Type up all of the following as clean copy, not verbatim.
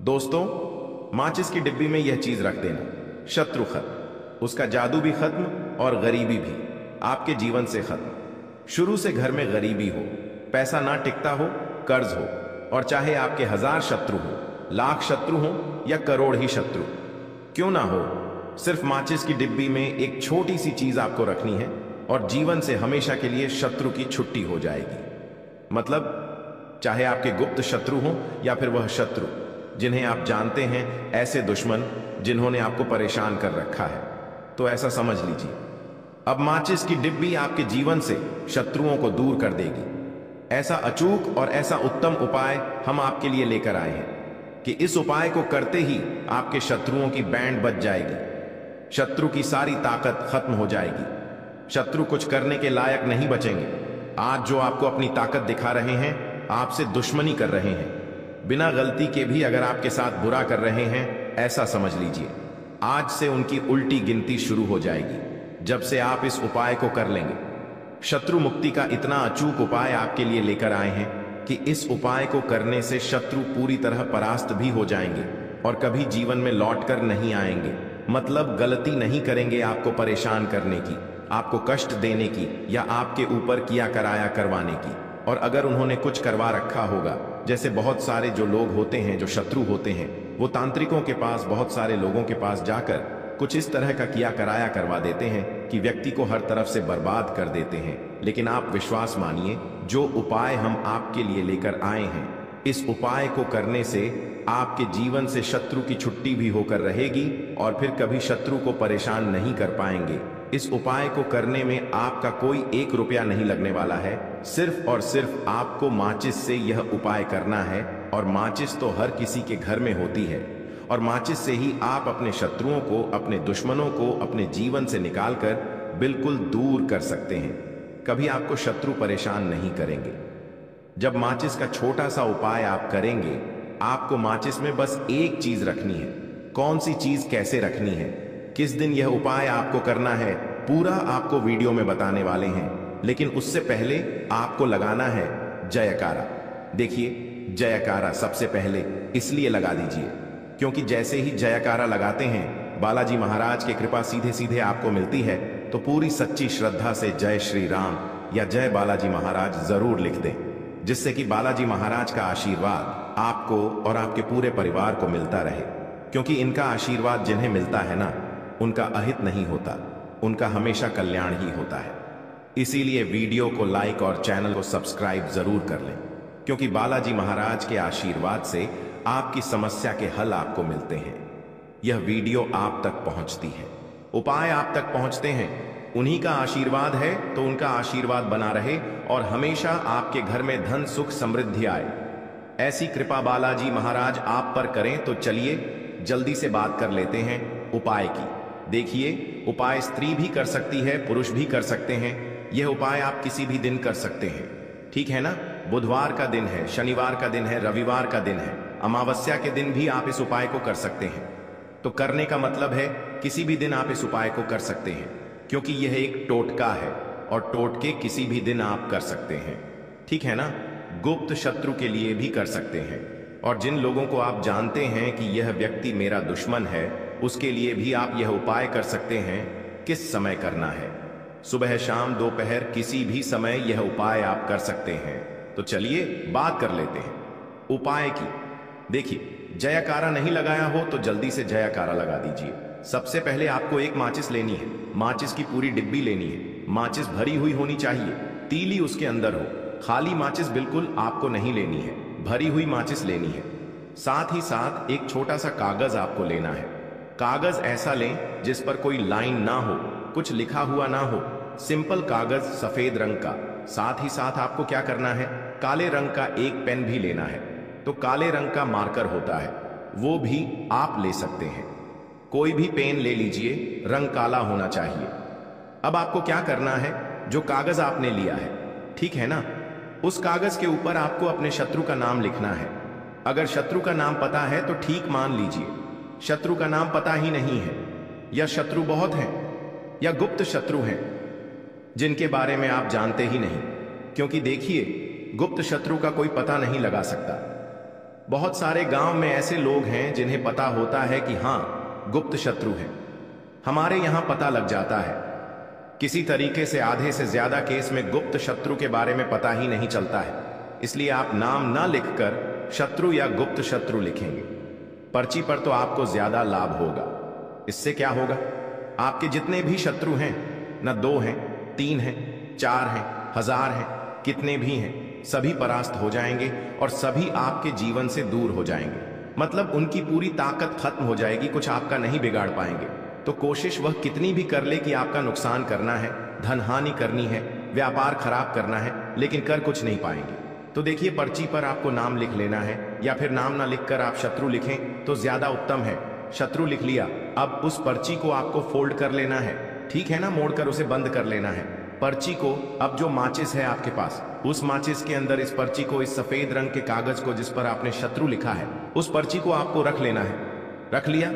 दोस्तों, माचिस की डिब्बी में यह चीज रख देना, शत्रु खत्म, उसका जादू भी खत्म और गरीबी भी आपके जीवन से खत्म। शुरू से घर में गरीबी हो, पैसा ना टिकता हो, कर्ज हो, और चाहे आपके 1000 शत्रु हो, लाख शत्रु हो या करोड़ ही शत्रु क्यों ना हो, सिर्फ माचिस की डिब्बी में एक छोटी सी चीज आपको रखनी है और जीवन से हमेशा के लिए शत्रु की छुट्टी हो जाएगी। मतलब चाहे आपके गुप्त शत्रु हो या फिर वह शत्रु जिन्हें आप जानते हैं, ऐसे दुश्मन जिन्होंने आपको परेशान कर रखा है, तो ऐसा समझ लीजिए, अब माचिस की डिब्बी आपके जीवन से शत्रुओं को दूर कर देगी। ऐसा अचूक और ऐसा उत्तम उपाय हम आपके लिए लेकर आए हैं कि इस उपाय को करते ही आपके शत्रुओं की बैंड बज जाएगी, शत्रु की सारी ताकत खत्म हो जाएगी, शत्रु कुछ करने के लायक नहीं बचेंगे। आज जो आपको अपनी ताकत दिखा रहे हैं, आपसे दुश्मनी कर रहे हैं, बिना गलती के भी अगर आपके साथ बुरा कर रहे हैं, ऐसा समझ लीजिए आज से उनकी उल्टी गिनती शुरू हो जाएगी जब से आप इस उपाय को कर लेंगे। शत्रु मुक्ति का इतना अचूक उपाय आपके लिए लेकर आए हैं कि इस उपाय को करने से शत्रु पूरी तरह परास्त भी हो जाएंगे और कभी जीवन में लौटकर नहीं आएंगे। मतलब गलती नहीं करेंगे आपको परेशान करने की, आपको कष्ट देने की या आपके ऊपर किया कराया करवाने की। और अगर उन्होंने कुछ करवा रखा होगा, जैसे बहुत सारे जो लोग होते हैं जो शत्रु होते हैं, वो तांत्रिकों के पास, बहुत सारे लोगों के पास जाकर कुछ इस तरह का किया कराया करवा देते हैं कि व्यक्ति को हर तरफ से बर्बाद कर देते हैं। लेकिन आप विश्वास मानिए, जो उपाय हम आपके लिए लेकर आए हैं, इस उपाय को करने से आपके जीवन से शत्रु की छुट्टी भी होकर रहेगी और फिर कभी शत्रु को परेशान नहीं कर पाएंगे। इस उपाय को करने में आपका कोई 1 रुपया नहीं लगने वाला है, सिर्फ और सिर्फ आपको माचिस से यह उपाय करना है। और माचिस तो हर किसी के घर में होती है और माचिस से ही आप अपने शत्रुओं को, अपने दुश्मनों को अपने जीवन से निकालकर बिल्कुल दूर कर सकते हैं। कभी आपको शत्रु परेशान नहीं करेंगे। जब माचिस का छोटा सा उपाय आप करेंगे, आपको माचिस में बस एक चीज रखनी है। कौन सी चीज कैसे रखनी है, किस दिन यह उपाय आपको करना है, पूरा आपको वीडियो में बताने वाले हैं। लेकिन उससे पहले आपको लगाना है जयकारा। देखिए, जयकारा सबसे पहले इसलिए लगा दीजिए क्योंकि जैसे ही जयकारा लगाते हैं, बालाजी महाराज की कृपा सीधे सीधे आपको मिलती है। तो पूरी सच्ची श्रद्धा से जय श्री राम या जय बालाजी महाराज जरूर लिख दें, जिससे कि बालाजी महाराज का आशीर्वाद आपको और आपके पूरे परिवार को मिलता रहे। क्योंकि इनका आशीर्वाद जिन्हें मिलता है ना, उनका अहित नहीं होता, उनका हमेशा कल्याण ही होता है। इसीलिए वीडियो को लाइक और चैनल को सब्सक्राइब जरूर कर लें, क्योंकि बालाजी महाराज के आशीर्वाद से आपकी समस्या के हल आपको मिलते हैं। यह वीडियो आप तक पहुंचती है, उपाय आप तक पहुंचते हैं, उन्हीं का आशीर्वाद है, तो उनका आशीर्वाद बना रहे और हमेशा आपके घर में धन सुख समृद्धि आए। ऐसी कृपा बालाजी महाराज आप पर करें। तो चलिए जल्दी से बात कर लेते हैं उपाय की। देखिए, उपाय स्त्री भी कर सकती है, पुरुष भी कर सकते हैं। यह उपाय आप किसी भी दिन कर सकते हैं, ठीक है ना। बुधवार का दिन है, शनिवार का दिन है, रविवार का दिन है, अमावस्या के दिन भी आप इस उपाय को कर सकते हैं। तो करने का मतलब है किसी भी दिन आप इस उपाय को कर सकते हैं, क्योंकि यह एक टोटका है और टोटके किसी भी दिन आप कर सकते हैं, ठीक है ना। गुप्त शत्रु के लिए भी कर सकते हैं, और जिन लोगों को आप जानते हैं कि यह व्यक्ति मेरा दुश्मन है, उसके लिए भी आप यह उपाय कर सकते हैं। किस समय करना है? सुबह, शाम, दोपहर, किसी भी समय यह उपाय आप कर सकते हैं। तो चलिए बात कर लेते हैं उपाय की। देखिए, जयकारा नहीं लगाया हो तो जल्दी से जयकारा लगा दीजिए। सबसे पहले आपको एक माचिस लेनी है, माचिस की पूरी डिब्बी लेनी है। माचिस भरी हुई होनी चाहिए, तीली उसके अंदर हो। खाली माचिस बिल्कुल आपको नहीं लेनी है, भरी हुई माचिस लेनी है। साथ ही साथ एक छोटा सा कागज आपको लेना है। कागज ऐसा लें जिस पर कोई लाइन ना हो, कुछ लिखा हुआ ना हो, सिंपल कागज सफेद रंग का। साथ ही साथ आपको क्या करना है, काले रंग का एक पेन भी लेना है। तो काले रंग का मार्कर होता है, वो भी आप ले सकते हैं। कोई भी पेन ले लीजिए, रंग काला होना चाहिए। अब आपको क्या करना है, जो कागज आपने लिया है, ठीक है ना, उस कागज के ऊपर आपको अपने शत्रु का नाम लिखना है। अगर शत्रु का नाम पता है तो ठीक मान लीजिए, शत्रु का नाम पता ही नहीं है, या शत्रु बहुत हैं, या गुप्त शत्रु हैं जिनके बारे में आप जानते ही नहीं। क्योंकि देखिए, गुप्त शत्रु का कोई पता नहीं लगा सकता। बहुत सारे गांव में ऐसे लोग हैं जिन्हें पता होता है कि हां, गुप्त शत्रु है। हमारे यहां पता लग जाता है। किसी तरीके से आधे से ज्यादा केस में गुप्त शत्रु के बारे में पता ही नहीं चलता है। इसलिए आप नाम ना लिखकर शत्रु या गुप्त शत्रु लिखेंगे। पर्ची पर तो आपको ज्यादा लाभ होगा। इससे क्या होगा? आपके जितने भी शत्रु हैं, न 2 हैं, 3 हैं, 4 हैं, 1000 हैं, कितने भी हैं, सभी परास्त हो जाएंगे और सभी आपके जीवन से दूर हो जाएंगे। मतलब उनकी पूरी ताकत खत्म हो जाएगी, कुछ आपका नहीं बिगाड़ पाएंगे। तो कोशिश वह कितनी भी कर ले कि आपका नुकसान करना है, धन हानि करनी है, व्यापार खराब करना है, लेकिन कर कुछ नहीं पाएंगे। तो देखिए, पर्ची पर आपको नाम लिख लेना है, या फिर नाम ना लिखकर आप शत्रु लिखें तो ज्यादा उत्तम है। शत्रु लिख लिया, अब उस पर्ची को आपको फोल्ड कर लेना है, ठीक है ना, मोड़कर उसे बंद कर लेना है। पर्ची को, अब जो माचिस है आपके पास, उस माचिस के अंदर इस पर्ची को, इस सफेद रंग के कागज को जिस पर आपने शत्रु लिखा है, उस पर्ची को आपको रख लेना है। रख लिया?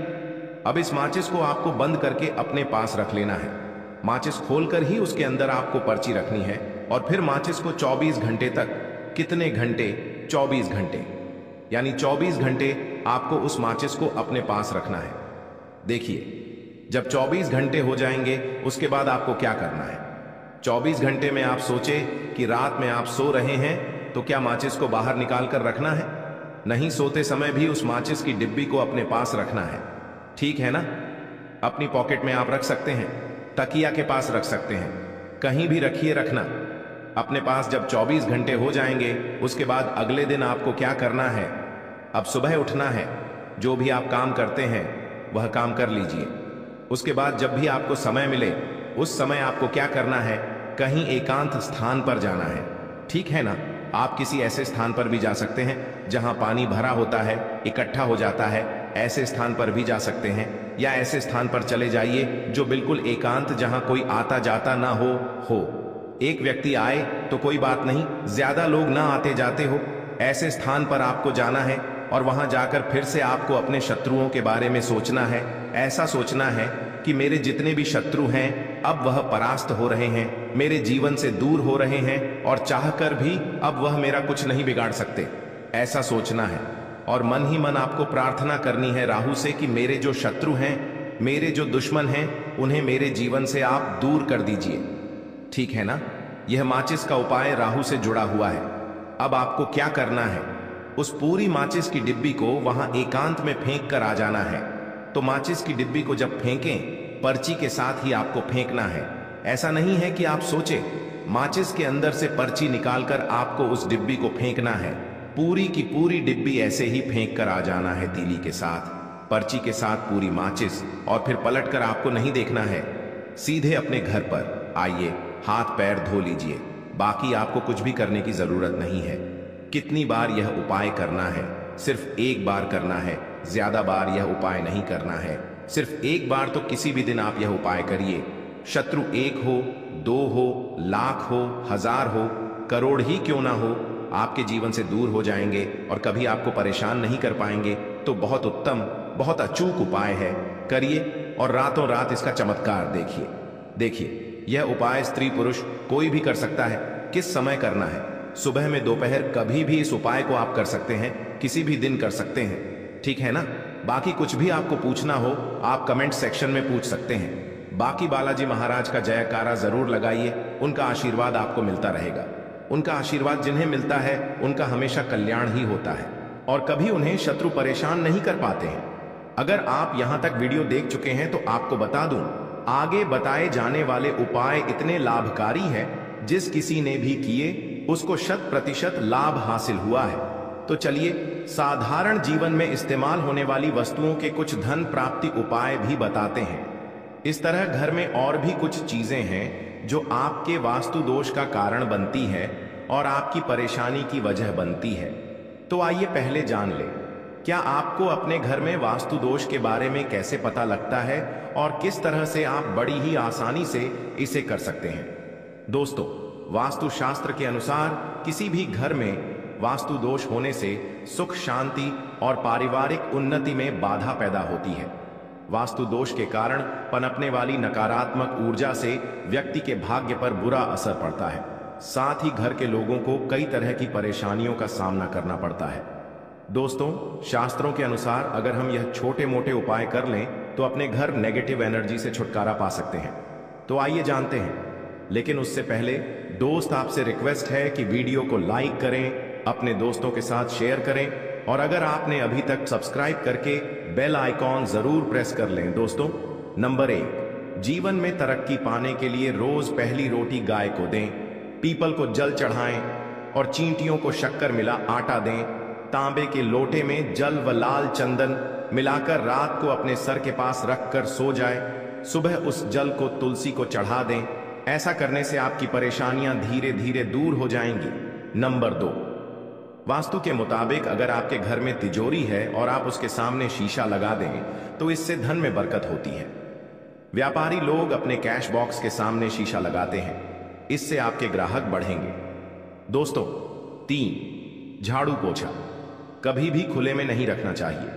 अब इस माचिस को आपको बंद करके अपने पास रख लेना है। माचिस खोलकर ही उसके अंदर आपको पर्ची रखनी है और फिर माचिस को 24 घंटे तक, कितने घंटे? 24 घंटे, यानी 24 घंटे आपको उस माचिस को अपने पास रखना है। देखिए, जब 24 घंटे हो जाएंगे उसके बाद आपको क्या करना है? 24 घंटे में आप सोचे कि रात में आप सो रहे हैं तो क्या माचिस को बाहर निकाल कर रखना है? नहीं, सोते समय भी उस माचिस की डिब्बी को अपने पास रखना है, ठीक है ना? अपनी पॉकेट में आप रख सकते हैं, तकिया के पास रख सकते हैं, कहीं भी रखिए, रखना अपने पास। जब 24 घंटे हो जाएंगे उसके बाद अगले दिन आपको क्या करना है? अब सुबह उठना है, जो भी आप काम करते हैं वह काम कर लीजिए। उसके बाद जब भी आपको समय मिले उस समय आपको क्या करना है? कहीं एकांत स्थान पर जाना है, ठीक है ना? आप किसी ऐसे स्थान पर भी जा सकते हैं जहां पानी भरा होता है, इकट्ठा हो जाता है, ऐसे स्थान पर भी जा सकते हैं, या ऐसे स्थान पर चले जाइए जो बिल्कुल एकांत, जहां कोई आता जाता ना हो। एक व्यक्ति आए तो कोई बात नहीं, ज्यादा लोग ना आते जाते हो, ऐसे स्थान पर आपको जाना है और वहां जाकर फिर से आपको अपने शत्रुओं के बारे में सोचना है। ऐसा सोचना है कि मेरे जितने भी शत्रु हैं अब वह परास्त हो रहे हैं, मेरे जीवन से दूर हो रहे हैं और चाहकर भी अब वह मेरा कुछ नहीं बिगाड़ सकते, ऐसा सोचना है। और मन ही मन आपको प्रार्थना करनी है राहु से कि मेरे जो शत्रु हैं, मेरे जो दुश्मन हैं, उन्हें मेरे जीवन से आप दूर कर दीजिए, ठीक है ना? यह माचिस का उपाय राहु से जुड़ा हुआ है। अब आपको क्या करना है? उस पूरी माचिस की डिब्बी को वहां एकांत में फेंक कर आ जाना है। तो माचिस की डिब्बी को जब फेंकें, पर्ची के साथ ही आपको फेंकना है। ऐसा नहीं है कि आप सोचे, माचिस के अंदर से पर्ची निकालकर आपको उस डिब्बी को फेंकना है। पूरी की पूरी डिब्बी ऐसे ही फेंक कर आ जाना है, तीली के साथ, पर्ची के साथ पूरी माचिस, और फिर पलटकर आपको नहीं देखना है। सीधे अपने घर पर आइए, हाथ पैर धो लीजिए, बाकी आपको कुछ भी करने की जरूरत नहीं है। कितनी बार यह उपाय करना है? सिर्फ एक बार करना है, ज्यादा बार यह उपाय नहीं करना है। सिर्फ एक बार तो किसी भी दिन आप यह उपाय करिए। शत्रु 1 हो, 2 हो, लाख हो, 1000 हो, करोड़ ही क्यों ना हो, आपके जीवन से दूर हो जाएंगे और कभी आपको परेशान नहीं कर पाएंगे। तो बहुत उत्तम, बहुत अचूक उपाय है, करिए और रातों रात इसका चमत्कार देखिए। देखिए, यह उपाय स्त्री पुरुष कोई भी कर सकता है। किस समय करना है? सुबह में, दोपहर, कभी भी इस उपाय को आप कर सकते हैं, किसी भी दिन कर सकते हैं, ठीक है ना? बाकी कुछ भी आपको पूछना हो आप कमेंट सेक्शन में पूछ सकते हैं। बाकी बालाजी महाराज का जयकारा जरूर लगाइए, उनका आशीर्वाद आपको मिलता रहेगा। उनका आशीर्वाद जिन्हें मिलता है उनका हमेशा कल्याण ही होता है और कभी उन्हें शत्रु परेशान नहीं कर पाते हैं। अगर आप यहां तक वीडियो देख चुके हैं तो आपको बता दूं, आगे बताए जाने वाले उपाय इतने लाभकारी हैं, जिस किसी ने भी किए उसको 100% लाभ हासिल हुआ है। तो चलिए, साधारण जीवन में इस्तेमाल होने वाली वस्तुओं के कुछ धन प्राप्ति उपाय भी बताते हैं। इस तरह घर में और भी कुछ चीजें हैं जो आपके वास्तु दोष का कारण बनती है और आपकी परेशानी की वजह बनती है। तो आइए पहले जान लें, क्या आपको अपने घर में वास्तु दोष के बारे में कैसे पता लगता है और किस तरह से आप बड़ी ही आसानी से इसे कर सकते हैं। दोस्तों, वास्तु शास्त्र के अनुसार किसी भी घर में वास्तु दोष होने से सुख, शांति और पारिवारिक उन्नति में बाधा पैदा होती है। वास्तु दोष के कारण पनपने वाली नकारात्मक ऊर्जा से व्यक्ति के भाग्य पर बुरा असर पड़ता है। साथ ही घर के लोगों को कई तरह की परेशानियों का सामना करना पड़ता है। दोस्तों, शास्त्रों के अनुसार अगर हम यह छोटे मोटे उपाय कर लें तो अपने घर नेगेटिव एनर्जी से छुटकारा पा सकते हैं। तो आइए जानते हैं। लेकिन उससे पहले दोस्त, आपसे रिक्वेस्ट है कि वीडियो को लाइक करें, अपने दोस्तों के साथ शेयर करें और अगर आपने अभी तक सब्सक्राइब करके बेल आइकॉन जरूर प्रेस कर लें। दोस्तों, नंबर 1, जीवन में तरक्की पाने के लिए रोज पहली रोटी गाय को दें, पीपल को जल चढ़ाएं और चींटियों को शक्कर मिला आटा दें। तांबे के लोटे में जल व लाल चंदन मिलाकर रात को अपने सर के पास रखकर सो जाए। सुबह उस जल को तुलसी को चढ़ा दें। ऐसा करने से आपकी परेशानियां धीरे धीरे दूर हो जाएंगी। नंबर 2, वास्तु के मुताबिक अगर आपके घर में तिजोरी है और आप उसके सामने शीशा लगा दें तो इससे धन में बरकत होती है। व्यापारी लोग अपने कैश बॉक्स के सामने शीशा लगाते हैं, इससे आपके ग्राहक बढ़ेंगे। दोस्तों, 3, झाड़ू पोछा कभी भी खुले में नहीं रखना चाहिए।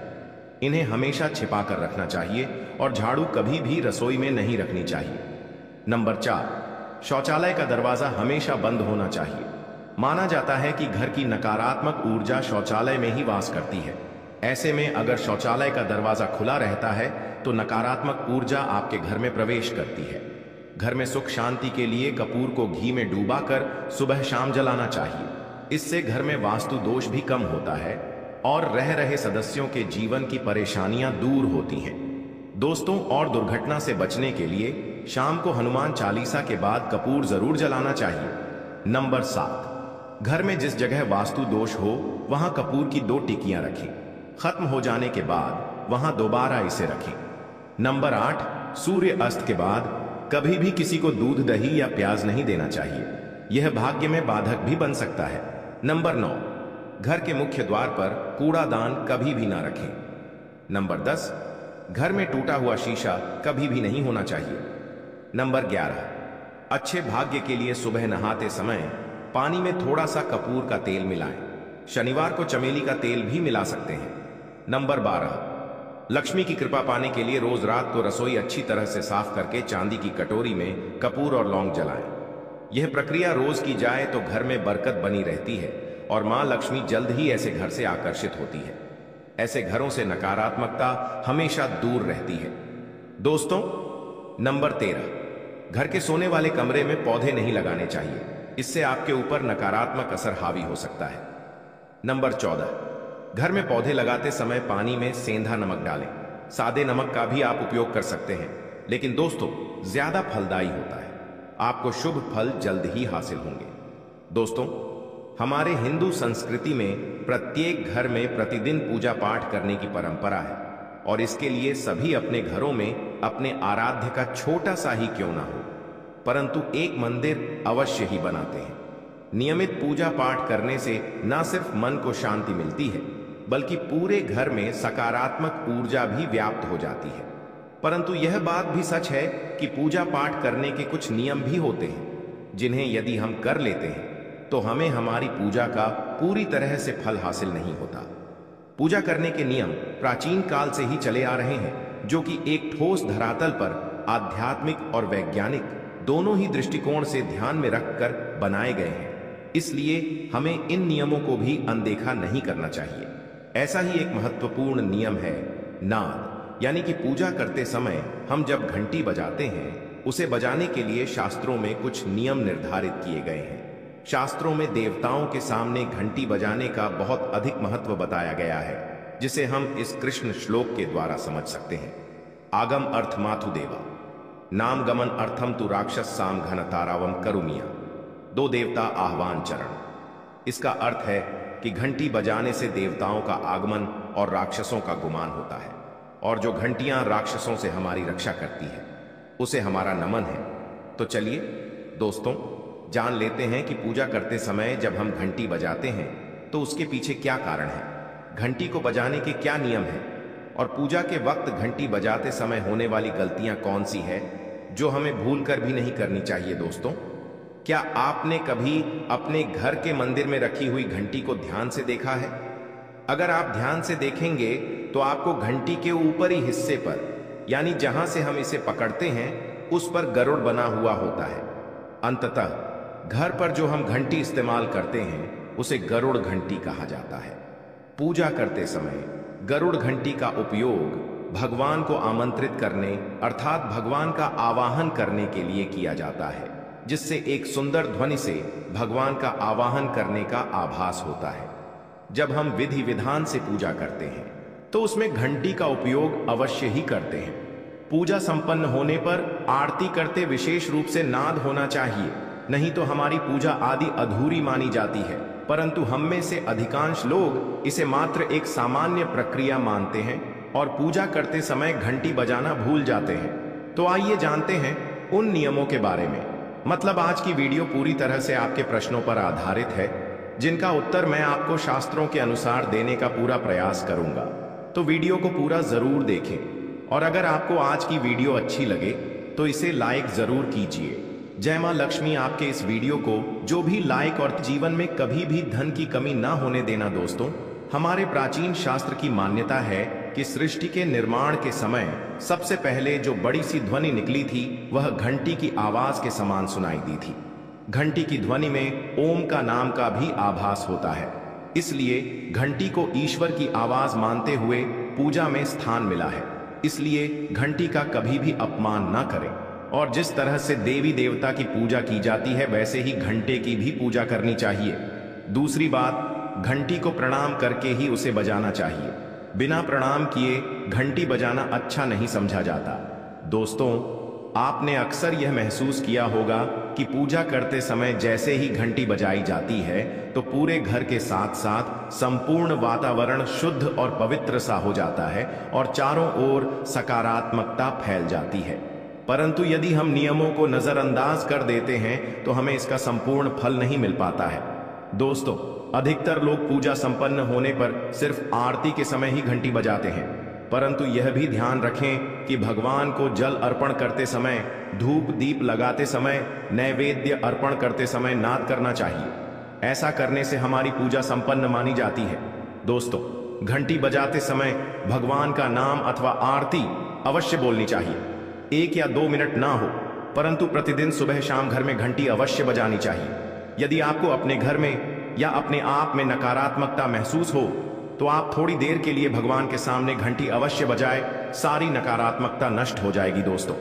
इन्हें हमेशा छिपा कर रखना चाहिए और झाड़ू कभी भी रसोई में नहीं रखनी चाहिए। नंबर 4, शौचालय का दरवाजा हमेशा बंद होना चाहिए। माना जाता है कि घर की नकारात्मक ऊर्जा शौचालय में ही वास करती है। ऐसे में अगर शौचालय का दरवाजा खुला रहता है तो नकारात्मक ऊर्जा आपके घर में प्रवेश करती है। घर में सुख शांति के लिए कपूर को घी में डूबाकर सुबह शाम जलाना चाहिए। इससे घर में वास्तु दोष भी कम होता है और रह रहे सदस्यों के जीवन की परेशानियां दूर होती हैं। दोस्तों, और दुर्घटना से बचने के लिए शाम को हनुमान चालीसा के बाद कपूर जरूर जलाना चाहिए। नंबर 7, घर में जिस जगह वास्तु दोष हो वहां कपूर की 2 टिकियां रखें। खत्म हो जाने के बाद वहां दोबारा इसे रखें। नंबर 8, सूर्य अस्त के बाद कभी भी किसी को दूध, दही या प्याज नहीं देना चाहिए। यह भाग्य में बाधक भी बन सकता है। नंबर 9, घर के मुख्य द्वार पर कूड़ादान कभी भी ना रखें। नंबर 10, घर में टूटा हुआ शीशा कभी भी नहीं होना चाहिए। नंबर 11, अच्छे भाग्य के लिए सुबह नहाते समय पानी में थोड़ा सा कपूर का तेल मिलाएं। शनिवार को चमेली का तेल भी मिला सकते हैं। नंबर 12, लक्ष्मी की कृपा पाने के लिए रोज रात को रसोई अच्छी तरह से साफ करके चांदी की कटोरी में कपूर और लौंग जलाएं। यह प्रक्रिया रोज की जाए तो घर में बरकत बनी रहती है और मां लक्ष्मी जल्द ही ऐसे घर से आकर्षित होती है। ऐसे घरों से नकारात्मकता हमेशा दूर रहती है। दोस्तों, नंबर 13, घर के सोने वाले कमरे में पौधे नहीं लगाने चाहिए। इससे आपके ऊपर नकारात्मक असर हावी हो सकता है। नंबर 14, घर में पौधे लगाते समय पानी में सेंधा नमक डालें। सादे नमक का भी आप उपयोग कर सकते हैं, लेकिन दोस्तों ज्यादा फलदायी होता है। आपको शुभ फल जल्द ही हासिल होंगे। दोस्तों, हमारे हिंदू संस्कृति में प्रत्येक घर में प्रतिदिन पूजा पाठ करने की परंपरा है और इसके लिए सभी अपने घरों में अपने आराध्य का छोटा सा ही क्यों ना हो, परंतु एक मंदिर अवश्य ही बनाते हैं। नियमित पूजा पाठ करने से न सिर्फ मन को शांति मिलती है बल्कि पूरे घर में सकारात्मक ऊर्जा भी व्याप्त हो जाती है। परंतु यह बात भी सच है कि पूजा पाठ करने के कुछ नियम भी होते हैं जिन्हें यदि हम कर लेते हैं तो हमें हमारी पूजा का पूरी तरह से फल हासिल नहीं होता। पूजा करने के नियम प्राचीन काल से ही चले आ रहे हैं, जो कि एक ठोस धरातल पर आध्यात्मिक और वैज्ञानिक दोनों ही दृष्टिकोण से ध्यान में रखकर बनाए गए हैं। इसलिए हमें इन नियमों को भी अनदेखा नहीं करना चाहिए। ऐसा ही एक महत्वपूर्ण नियम है नाद, यानी कि पूजा करते समय हम जब घंटी बजाते हैं उसे बजाने के लिए शास्त्रों में कुछ नियम निर्धारित किए गए हैं। शास्त्रों में देवताओं के सामने घंटी बजाने का बहुत अधिक महत्व बताया गया है, जिसे हम इस कृष्ण श्लोक के द्वारा समझ सकते हैं। आगम अर्थ माथु देवा, नाम गमन अर्थम तु राक्षस साम घन तारावम करुमिया, 2 देवता आह्वान चरण। इसका अर्थ है कि घंटी बजाने से देवताओं का आगमन और राक्षसों का गुमान होता है, और जो घंटियां राक्षसों से हमारी रक्षा करती है उसे हमारा नमन है। तो चलिए दोस्तों, जान लेते हैं कि पूजा करते समय जब हम घंटी बजाते हैं तो उसके पीछे क्या कारण है, घंटी को बजाने के क्या नियम हैं और पूजा के वक्त घंटी बजाते समय होने वाली गलतियां कौन सी है जो हमें भूल कर भी नहीं करनी चाहिए। दोस्तों, क्या आपने कभी अपने घर के मंदिर में रखी हुई घंटी को ध्यान से देखा है? अगर आप ध्यान से देखेंगे तो आपको घंटी के ऊपरी हिस्से पर, यानी जहां से हम इसे पकड़ते हैं, उस पर गरुड़ बना हुआ होता है। अंततः घर पर जो हम घंटी इस्तेमाल करते हैं उसे गरुड़ घंटी कहा जाता है। पूजा करते समय गरुड़ घंटी का उपयोग भगवान को आमंत्रित करने अर्थात भगवान का आवाहन करने के लिए किया जाता है, जिससे एक सुंदर ध्वनि से भगवान का आवाहन करने का आभास होता है। जब हम विधि विधान से पूजा करते हैं तो उसमें घंटी का उपयोग अवश्य ही करते हैं। पूजा संपन्न होने पर आरती करते विशेष रूप से नाद होना चाहिए, नहीं तो हमारी पूजा आदि अधूरी मानी जाती है। परंतु हम में से अधिकांश लोग इसे मात्र एक सामान्य प्रक्रिया मानते हैं और पूजा करते समय घंटी बजाना भूल जाते हैं। तो आइए जानते हैं उन नियमों के बारे में। मतलब आज की वीडियो पूरी तरह से आपके प्रश्नों पर आधारित है, जिनका उत्तर मैं आपको शास्त्रों के अनुसार देने का पूरा प्रयास करूंगा। तो वीडियो को पूरा जरूर देखें और अगर आपको आज की वीडियो अच्छी लगे तो इसे लाइक जरूर कीजिए। जय मां लक्ष्मी आपके इस वीडियो को जो भी लाइक और जीवन में कभी भी धन की कमी ना होने देना। दोस्तों, हमारे प्राचीन शास्त्र की मान्यता है कि सृष्टि के निर्माण के समय सबसे पहले जो बड़ी सी ध्वनि निकली थी वह घंटी की आवाज के समान सुनाई दी थी। घंटी की ध्वनि में ओम का नाम का भी आभास होता है, इसलिए घंटी को ईश्वर की आवाज मानते हुए पूजा में स्थान मिला है। इसलिए घंटी का कभी भी अपमान ना करें और जिस तरह से देवी देवता की पूजा की जाती है वैसे ही घंटे की भी पूजा करनी चाहिए। दूसरी बात, घंटी को प्रणाम करके ही उसे बजाना चाहिए। बिना प्रणाम किए घंटी बजाना अच्छा नहीं समझा जाता। दोस्तों, आपने अक्सर यह महसूस किया होगा कि पूजा करते समय जैसे ही घंटी बजाई जाती है तो पूरे घर के साथ साथ संपूर्ण वातावरण शुद्ध और पवित्र सा हो जाता है और चारों ओर सकारात्मकता फैल जाती है। परंतु यदि हम नियमों को नजरअंदाज कर देते हैं तो हमें इसका संपूर्ण फल नहीं मिल पाता है। दोस्तों, अधिकतर लोग पूजा संपन्न होने पर सिर्फ आरती के समय ही घंटी बजाते हैं, परंतु यह भी ध्यान रखें कि भगवान को जल अर्पण करते समय, धूप दीप लगाते समय, नैवेद्य अर्पण करते समय नाद करना चाहिए। ऐसा करने से हमारी पूजा संपन्न मानी जाती है। दोस्तों, घंटी बजाते समय भगवान का नाम अथवा आरती अवश्य बोलनी चाहिए। 1 या 2 मिनट ना हो, परंतु प्रतिदिन सुबह शाम घर में घंटी अवश्य बजानी चाहिए। यदि आपको अपने घर में या अपने आप में नकारात्मकता महसूस हो तो आप थोड़ी देर के लिए भगवान के सामने घंटी अवश्य बजाए, सारी नकारात्मकता नष्ट हो जाएगी। दोस्तों,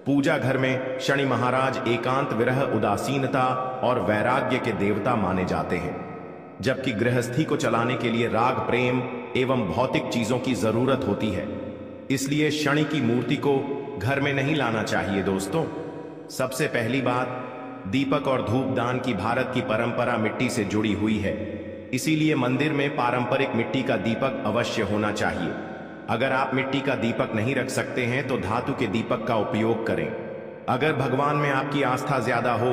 पूजा घर में शनि महाराज एकांत, विरह, उदासीनता और वैराग्य के देवता माने जाते हैं, जबकि गृहस्थी को चलाने के लिए राग, प्रेम एवं भौतिक चीजों की जरूरत होती है। इसलिए शनि की मूर्ति को घर में नहीं लाना चाहिए। दोस्तों, सबसे पहली बात, दीपक और धूपदान की भारत की परंपरा मिट्टी से जुड़ी हुई है, इसीलिए मंदिर में पारंपरिक मिट्टी का दीपक अवश्य होना चाहिए। अगर आप मिट्टी का दीपक नहीं रख सकते हैं तो धातु के दीपक का उपयोग करें। अगर भगवान में आपकी आस्था ज्यादा हो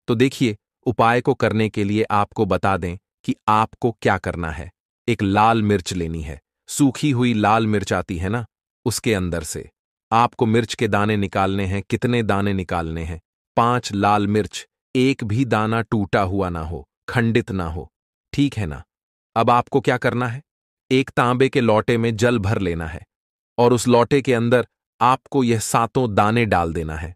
तो देखिए, उपाय को करने के लिए आपको बता दें कि आपको क्या करना है। एक लाल मिर्च लेनी है, सूखी हुई लाल मिर्च आती है ना, उसके अंदर से आपको मिर्च के दाने निकालने हैं। कितने दाने निकालने हैं? 5 लाल मिर्च, एक भी दाना टूटा हुआ ना हो, खंडित ना हो, ठीक है ना। अब आपको क्या करना है? एक तांबे के लोटे में जल भर लेना है और उस लोटे के अंदर आपको यह 7 दाने डाल देना है।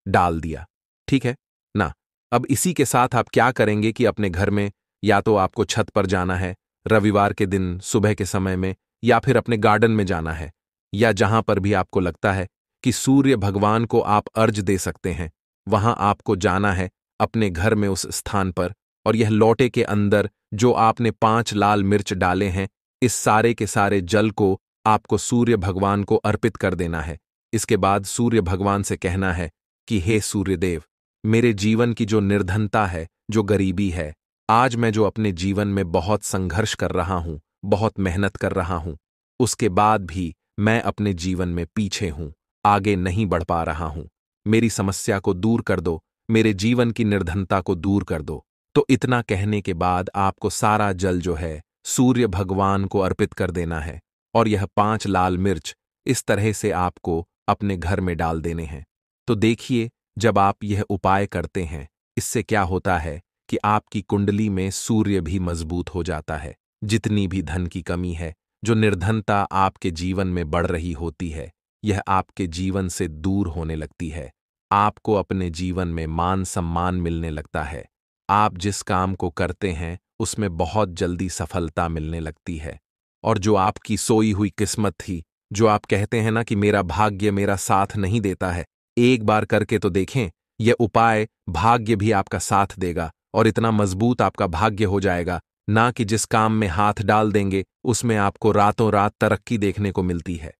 डाल दिया, ठीक है ना। अब इसी के साथ आप क्या करेंगे कि अपने घर में या तो आपको छत पर जाना है रविवार के दिन सुबह के समय में, या फिर अपने गार्डन में जाना है, या जहां पर भी आपको लगता है कि सूर्य भगवान को आप अर्घ दे सकते हैं, वहां आपको जाना है अपने घर में उस स्थान पर। और यह लोटे के अंदर जो आपने 5 लाल मिर्च डाले हैं, इस सारे के सारे जल को आपको सूर्य भगवान को अर्पित कर देना है। इसके बाद सूर्य भगवान से कहना है कि हे सूर्यदेव, मेरे जीवन की जो निर्धनता है, जो गरीबी है, आज मैं जो अपने जीवन में बहुत संघर्ष कर रहा हूं, बहुत मेहनत कर रहा हूं, उसके बाद भी मैं अपने जीवन में पीछे हूं, आगे नहीं बढ़ पा रहा हूं। मेरी समस्या को दूर कर दो, मेरे जीवन की निर्धनता को दूर कर दो। तो इतना कहने के बाद आपको सारा जल जो है सूर्य भगवान को अर्पित कर देना है और यह 5 लाल मिर्च इस तरह से आपको अपने घर में डाल देने हैं। तो देखिए, जब आप यह उपाय करते हैं, इससे क्या होता है कि आपकी कुंडली में सूर्य भी मजबूत हो जाता है। जितनी भी धन की कमी है, जो निर्धनता आपके जीवन में बढ़ रही होती है, यह आपके जीवन से दूर होने लगती है। आपको अपने जीवन में मान सम्मान मिलने लगता है। आप जिस काम को करते हैं उसमें बहुत जल्दी सफलता मिलने लगती है। और जो आपकी सोई हुई किस्मत थी, जो आप कहते हैं ना कि मेरा भाग्य मेरा साथ नहीं देता है, एक बार करके तो देखें, यह उपाय भाग्य भी आपका साथ देगा और इतना मजबूत आपका भाग्य हो जाएगा ना कि जिस काम में हाथ डाल देंगे उसमें आपको रातों रात तरक्की देखने को मिलती है।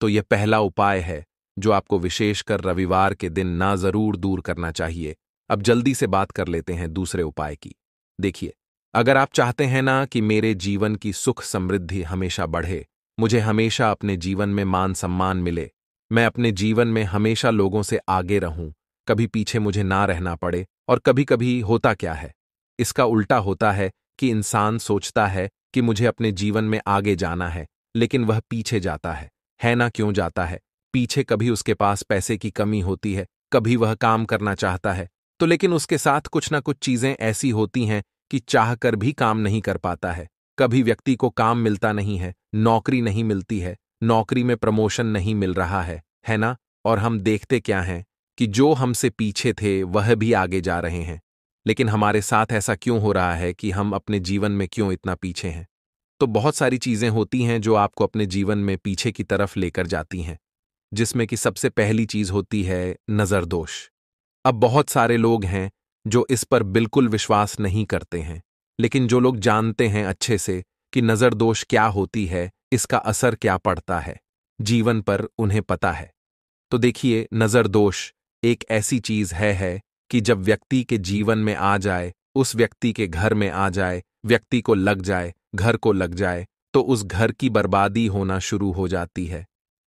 तो यह पहला उपाय है जो आपको विशेषकर रविवार के दिन ना जरूर दूर करना चाहिए। अब जल्दी से बात कर लेते हैं दूसरे उपाय की। देखिए, अगर आप चाहते हैं ना कि मेरे जीवन की सुख समृद्धि हमेशा बढ़े, मुझे हमेशा अपने जीवन में मान सम्मान मिले, मैं अपने जीवन में हमेशा लोगों से आगे रहूं, कभी पीछे मुझे ना रहना पड़े। और कभी कभी होता क्या है, इसका उल्टा होता है कि इंसान सोचता है कि मुझे अपने जीवन में आगे जाना है, लेकिन वह पीछे जाता है ना? क्यों जाता है पीछे? कभी उसके पास पैसे की कमी होती है, कभी वह काम करना चाहता है तो लेकिन उसके साथ कुछ ना कुछ चीजें ऐसी होती हैं कि चाहकर भी काम नहीं कर पाता है। कभी व्यक्ति को काम मिलता नहीं है, नौकरी नहीं मिलती है, नौकरी में प्रमोशन नहीं मिल रहा है ना? और हम देखते क्या हैं कि जो हमसे पीछे थे वह भी आगे जा रहे हैं। लेकिन हमारे साथ ऐसा क्यों हो रहा है कि हम अपने जीवन में क्यों इतना पीछे हैं? तो बहुत सारी चीजें होती हैं जो आपको अपने जीवन में पीछे की तरफ लेकर जाती हैं, जिसमें कि सबसे पहली चीज होती है नजर दोष। अब बहुत सारे लोग हैं जो इस पर बिल्कुल विश्वास नहीं करते हैं, लेकिन जो लोग जानते हैं अच्छे से कि नजर दोष क्या होती है, इसका असर क्या पड़ता है जीवन पर, उन्हें पता है। तो देखिए, नजर दोष एक ऐसी चीज है कि जब व्यक्ति के जीवन में आ जाए, उस व्यक्ति के घर में आ जाए, व्यक्ति को लग जाए, घर को लग जाए, तो उस घर की बर्बादी होना शुरू हो जाती है।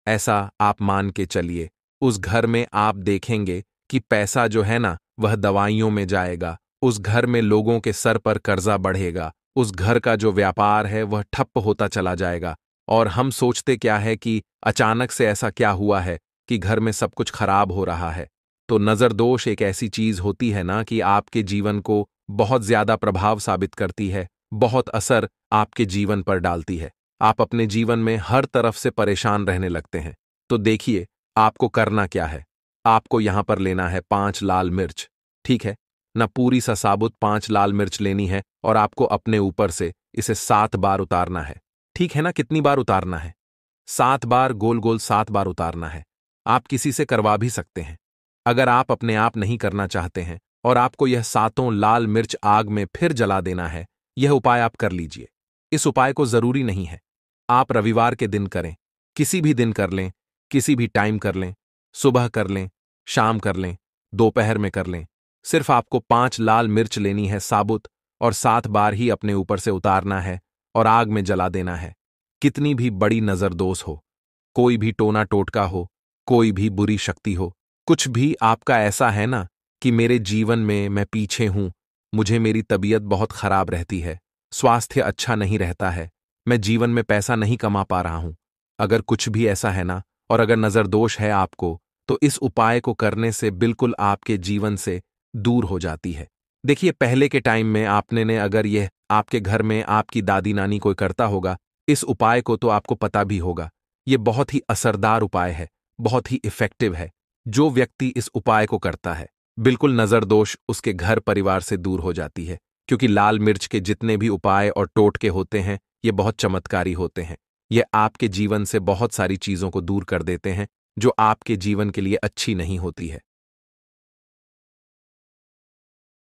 ऐसा आप मान के चलिए, उस घर में आप देखेंगे कि पैसा जो है ना वह दवाइयों में जाएगा, उस घर में लोगों के सर पर कर्जा बढ़ेगा, उस घर का जो व्यापार है वह ठप्प होता चला जाएगा। और हम सोचते क्या है कि अचानक से ऐसा क्या हुआ है कि घर में सब कुछ खराब हो रहा है। तो नजर दोष एक ऐसी चीज होती है ना कि आपके जीवन को बहुत ज्यादा प्रभाव साबित करती है, बहुत असर आपके जीवन पर डालती है। आप अपने जीवन में हर तरफ से परेशान रहने लगते हैं। तो देखिए, आपको करना क्या है। आपको यहां पर लेना है 5 लाल मिर्च, ठीक है ना? पूरी सा साबुत 5 लाल मिर्च लेनी है और आपको अपने ऊपर से इसे 7 बार उतारना है, ठीक है ना? कितनी बार उतारना है? 7 बार, गोल गोल 7 बार उतारना है। आप किसी से करवा भी सकते हैं। अगर आप अपने आप नहीं करना चाहते हैं और आपको यह 7 लाल मिर्च आग में फिर जला देना है, यह उपाय आप कर लीजिए। इस उपाय को जरूरी नहीं है आप रविवार के दिन करें, किसी भी दिन कर लें, किसी भी टाइम कर लें, सुबह कर लें, शाम कर लें, दोपहर में कर लें। सिर्फ आपको 5 लाल मिर्च लेनी है साबुत और 7 बार ही अपने ऊपर से उतारना है और आग में जला देना है। कितनी भी बड़ी नजरदोष हो, कोई भी टोना टोटका हो, कोई भी बुरी शक्ति हो, कुछ भी आपका ऐसा है ना कि मेरे जीवन में मैं पीछे हूं, मुझे मेरी तबीयत बहुत खराब रहती है, स्वास्थ्य अच्छा नहीं रहता है, मैं जीवन में पैसा नहीं कमा पा रहा हूं, अगर कुछ भी ऐसा है ना और अगर नजर दोष है आपको, तो इस उपाय को करने से बिल्कुल आपके जीवन से दूर हो जाती है। देखिए, पहले के टाइम में आपने ने अगर यह आपके घर में आपकी दादी नानी कोई करता होगा इस उपाय को, तो आपको पता भी होगा यह बहुत ही असरदार उपाय है, बहुत ही इफेक्टिव है। जो व्यक्ति इस उपाय को करता है, बिल्कुल नजर दोष उसके घर परिवार से दूर हो जाती है, क्योंकि लाल मिर्च के जितने भी उपाय और टोटके होते हैं ये बहुत चमत्कारी होते हैं। ये आपके जीवन से बहुत सारी चीजों को दूर कर देते हैं जो आपके जीवन के लिए अच्छी नहीं होती है।